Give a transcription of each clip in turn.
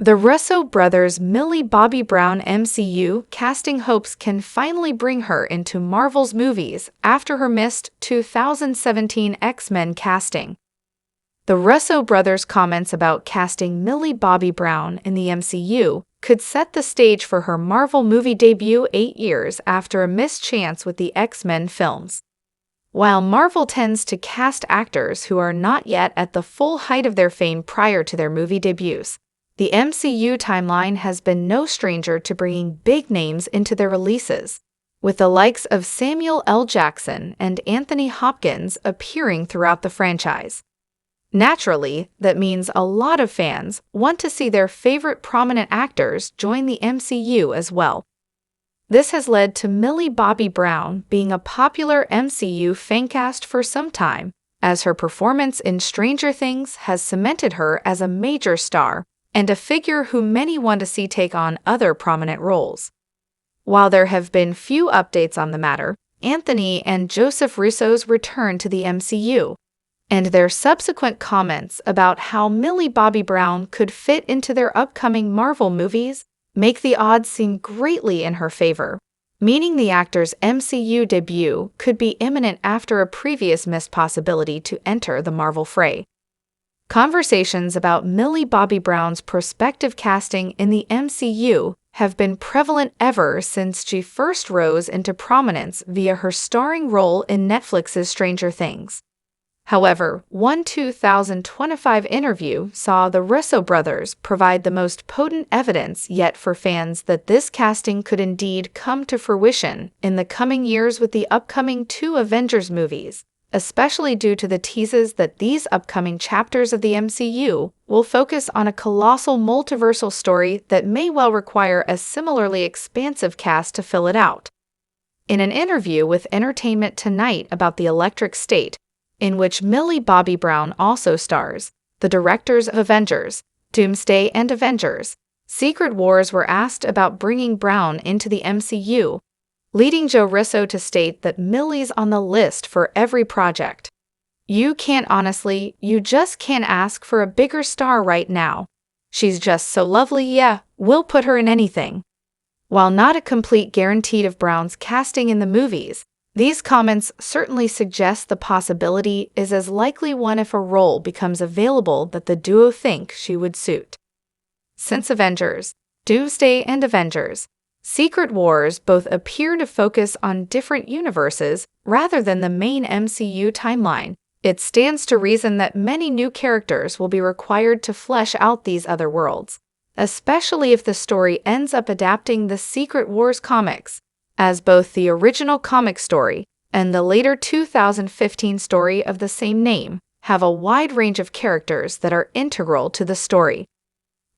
The Russo brothers' Millie Bobby Brown MCU casting hopes can finally bring her into Marvel's movies after her missed 2017 X-Men casting. The Russo brothers' comments about casting Millie Bobby Brown in the MCU could set the stage for her Marvel movie debut 8 years after a missed chance with the X-Men films. While Marvel tends to cast actors who are not yet at the full height of their fame prior to their movie debuts, the MCU timeline has been no stranger to bringing big names into their releases, with the likes of Samuel L. Jackson and Anthony Hopkins appearing throughout the franchise. Naturally, that means a lot of fans want to see their favorite prominent actors join the MCU as well. This has led to Millie Bobby Brown being a popular MCU fancast for some time, as her performance in Stranger Things has cemented her as a major star and a figure who many want to see take on other prominent roles. While there have been few updates on the matter, Anthony and Joseph Russo's return to the MCU, and their subsequent comments about how Millie Bobby Brown could fit into their upcoming Marvel movies make the odds seem greatly in her favor, meaning the actor's MCU debut could be imminent after a previous missed possibility to enter the Marvel fray. Conversations about Millie Bobby Brown's prospective casting in the MCU have been prevalent ever since she first rose into prominence via her starring role in Netflix's Stranger Things. However, one 2025 interview saw the Russo brothers provide the most potent evidence yet for fans that this casting could indeed come to fruition in the coming years with the upcoming 2 Avengers movies, especially due to the teases that these upcoming chapters of the MCU will focus on a colossal multiversal story that may well require a similarly expansive cast to fill it out. In an interview with Entertainment Tonight about the Electric State, in which Millie Bobby Brown also stars, the directors of Avengers, Doomsday and Avengers, Secret Wars were asked about bringing Brown into the MCU, leading Joe Russo to state that Millie's on the list for every project. You just can't ask for a bigger star right now. She's just so lovely, yeah, we'll put her in anything. While not a complete guarantee of Brown's casting in the movies, these comments certainly suggest the possibility is as likely one if a role becomes available that the duo think she would suit. Since Avengers, Doomsday and Avengers, Secret Wars both appear to focus on different universes rather than the main MCU timeline, it stands to reason that many new characters will be required to flesh out these other worlds, especially if the story ends up adapting the Secret Wars comics, as both the original comic story and the later 2015 story of the same name have a wide range of characters that are integral to the story.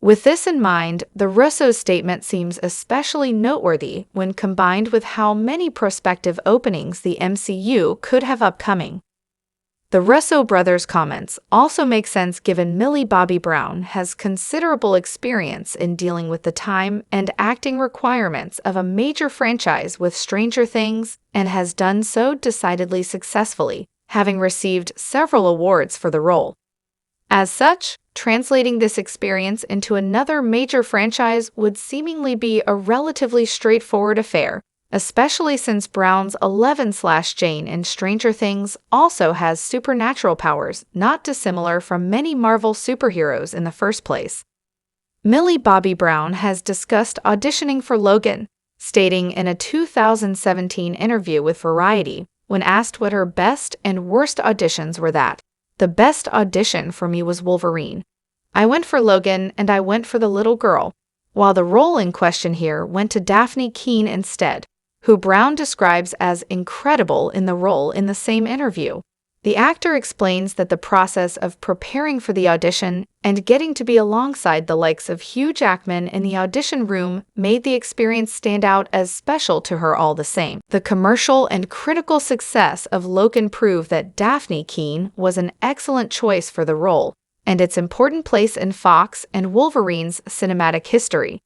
With this in mind, the Russo's statement seems especially noteworthy when combined with how many prospective openings the MCU could have upcoming. The Russo brothers' comments also make sense given Millie Bobby Brown has considerable experience in dealing with the time and acting requirements of a major franchise with Stranger Things and has done so decidedly successfully, having received several awards for the role. As such, translating this experience into another major franchise would seemingly be a relatively straightforward affair, especially since Brown's 11/Jane in Stranger Things also has supernatural powers not dissimilar from many Marvel superheroes in the first place. Millie Bobby Brown has discussed auditioning for Logan, stating in a 2017 interview with Variety, when asked what her best and worst auditions were, that the best audition for me was Wolverine. I went for Logan and I went for the little girl, while the role in question here went to Daphne Keane instead, who Brown describes as incredible in the role in the same interview. The actor explains that the process of preparing for the audition and getting to be alongside the likes of Hugh Jackman in the audition room made the experience stand out as special to her all the same. The commercial and critical success of Logan proved that Daphne Keane was an excellent choice for the role, and its important place in Fox and Wolverine's cinematic history.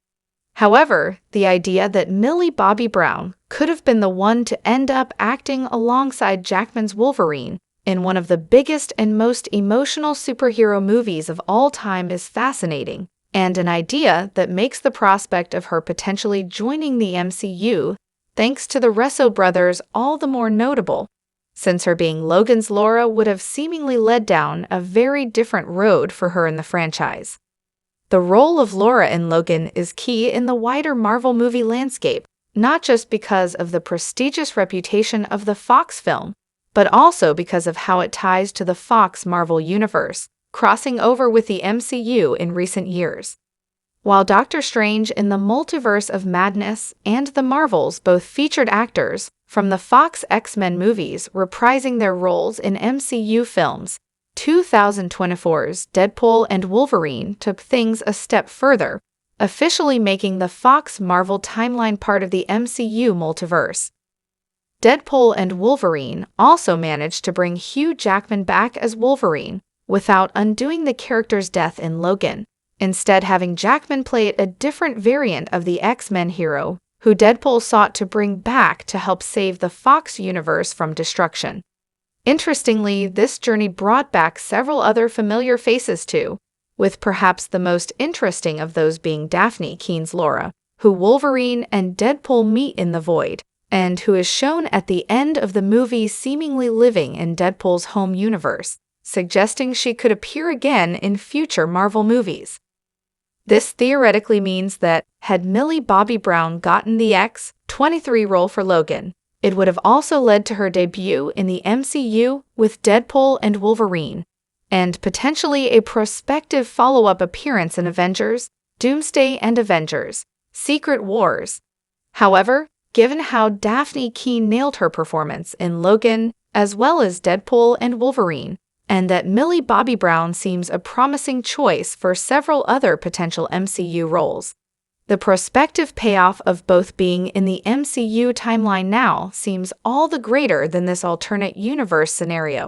However, the idea that Millie Bobby Brown could have been the one to end up acting alongside Jackman's Wolverine in one of the biggest and most emotional superhero movies of all time is fascinating, and an idea that makes the prospect of her potentially joining the MCU, thanks to the Russo brothers, all the more notable, since her being Logan's Laura would have seemingly led down a very different road for her in the franchise. The role of Laura in Logan is key in the wider Marvel movie landscape, not just because of the prestigious reputation of the Fox film, but also because of how it ties to the Fox Marvel universe, crossing over with the MCU in recent years. While Doctor Strange in the Multiverse of Madness and The Marvels both featured actors from the Fox X-Men movies reprising their roles in MCU films, 2024's Deadpool and Wolverine took things a step further, officially making the Fox Marvel timeline part of the MCU multiverse. Deadpool and Wolverine also managed to bring Hugh Jackman back as Wolverine, without undoing the character's death in Logan, instead having Jackman play a different variant of the X-Men hero, who Deadpool sought to bring back to help save the Fox universe from destruction. Interestingly, this journey brought back several other familiar faces too, with perhaps the most interesting of those being Daphne Keene's Laura, who Wolverine and Deadpool meet in the Void, and who is shown at the end of the movie seemingly living in Deadpool's home universe, suggesting she could appear again in future Marvel movies. This theoretically means that, had Millie Bobby Brown gotten the X-23 role for Logan, it would have also led to her debut in the MCU with Deadpool and Wolverine, and potentially a prospective follow-up appearance in Avengers, Doomsday and Avengers, Secret Wars. However, given how Daphne Keene nailed her performance in Logan as well as Deadpool and Wolverine, and that Millie Bobby Brown seems a promising choice for several other potential MCU roles, the prospective payoff of both being in the MCU timeline now seems all the greater than this alternate universe scenario.